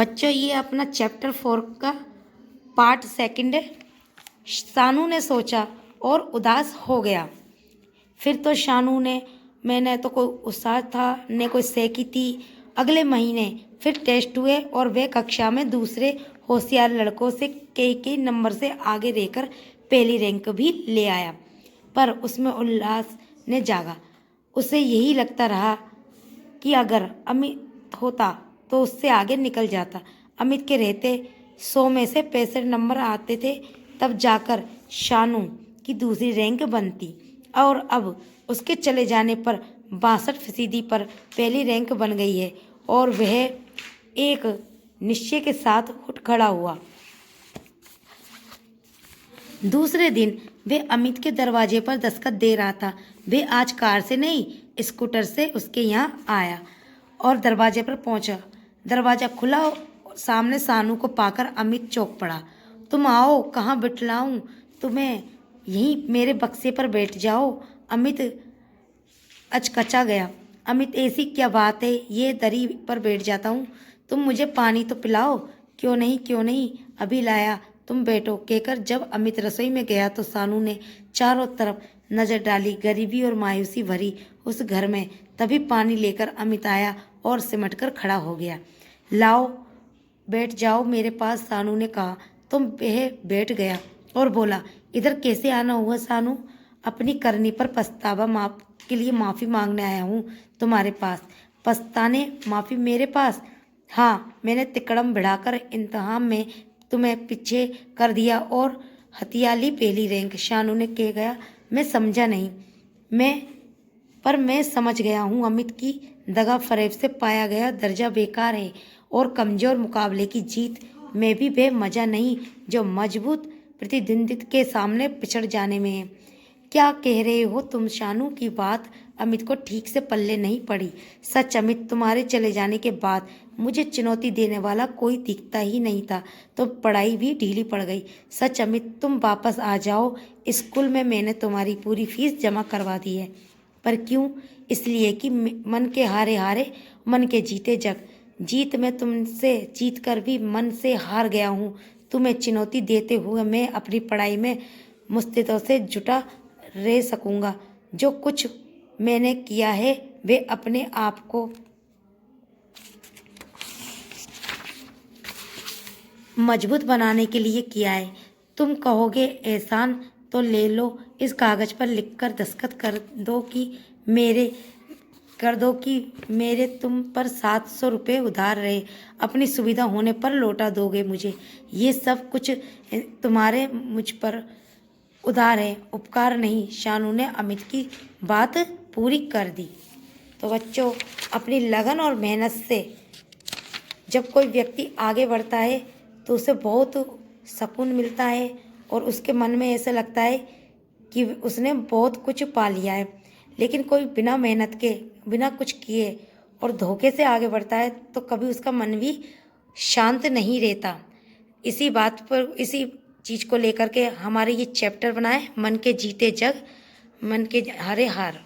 बच्चों, ये अपना चैप्टर 4 का पार्ट सेकंड है। शानू ने सोचा और उदास हो गया। फिर तो शानू ने मैंने तो कोई उत्साह था ने कोई सेकी थी। अगले महीने फिर टेस्ट हुए और वह कक्षा में दूसरे होशियार लड़कों से कई नंबर से आगे रहकर पहली रैंक भी ले आया। पर उसमें उल्लास ने जागा। उसे यही लगता रहा कि अगर अमित होता तो उससे आगे निकल जाता। अमित के रहते 100 में से 65 नंबर आते थे, तब जाकर शानू की दूसरी रैंक बनती और अब उसके चले जाने पर 62% पर पहली रैंक बन गई है। और वह एक निश्चय के साथ उठ खड़ा हुआ। दूसरे दिन वह अमित के दरवाजे पर दस्तखत दे रहा था। वह आज कार से नहीं, स्कूटर से उसके यहाँ आया और दरवाजे पर पहुंचा। दरवाजा खुला और सामने शानू को पाकर अमित चौंक पड़ा। तुम आओ, कहाँ बिठलाऊं तुम्हें? यहीं मेरे बक्से पर बैठ जाओ। अमित अचकचा गया। अमित, ऐसी क्या बात है, ये दरी पर बैठ जाता हूँ। तुम मुझे पानी तो पिलाओ। क्यों नहीं, अभी लाया, तुम बैठो, कहकर जब अमित रसोई में गया तो शानू ने चारों तरफ नजर डाली। गरीबी और मायूसी भरी उस घर में। तभी पानी लेकर अमित आया और सिमट कर खड़ा हो गया। लाओ, बैठ जाओ मेरे पास, शानू ने कहा। तुम वह बैठ गया और बोला, इधर कैसे आना हुआ शानू? अपनी करनी पर पछतावा माफ के लिए माफ़ी मांगने आया हूँ तुम्हारे पास। पछताने माफ़ी मेरे पास? हाँ, मैंने तिकड़म बढ़ाकर इम्तिहान में तुम्हें पीछे कर दिया और हथियाली पहली रैंक। शानू ने कह गया। मैं समझा नहीं। मैं समझ गया हूँ। अमित की दगा फरेब से पाया गया दर्जा बेकार है और कमजोर मुकाबले की जीत में भी वह मजा नहीं जो मजबूत प्रतिद्वंद्वी के सामने पिछड़ जाने में है। क्या कह रहे हो तुम? शानू की बात अमित को ठीक से पल्ले नहीं पड़ी। सच अमित, तुम्हारे चले जाने के बाद मुझे चुनौती देने वाला कोई दिखता ही नहीं था, तो पढ़ाई भी ढीली पड़ गई। सच अमित, तुम वापस आ जाओ। स्कूल में मैंने तुम्हारी पूरी फीस जमा करवा दी है। पर क्यों? इसलिए कि मन के हारे हारे मन के जीते जग। जीत में तुमसे जीत कर भी मन से हार गया हूँ। तुम्हें चुनौती देते हुए मैं अपनी पढ़ाई में मुस्तैदी से जुटा रह सकूंगा। जो कुछ मैंने किया है वे अपने आप को मजबूत बनाने के लिए किया है। तुम कहोगे एहसान तो ले लो, इस कागज पर लिखकर दस्तखत कर दो कि मेरे तुम पर 700 रुपये उधार रहे, अपनी सुविधा होने पर लौटा दोगे मुझे। ये सब कुछ तुम्हारे मुझ पर उधार है, उपकार नहीं। शानू ने अमित की बात पूरी कर दी। तो बच्चों, अपनी लगन और मेहनत से जब कोई व्यक्ति आगे बढ़ता है तो उसे बहुत सुकून मिलता है और उसके मन में ऐसा लगता है कि उसने बहुत कुछ पा लिया है। लेकिन कोई बिना मेहनत के, बिना कुछ किए और धोखे से आगे बढ़ता है तो कभी उसका मन भी शांत नहीं रहता। इसी बात पर, इसी चीज़ को लेकर के हमारे ये चैप्टर बनाए, मन के जीते जग, मन के हारे हार।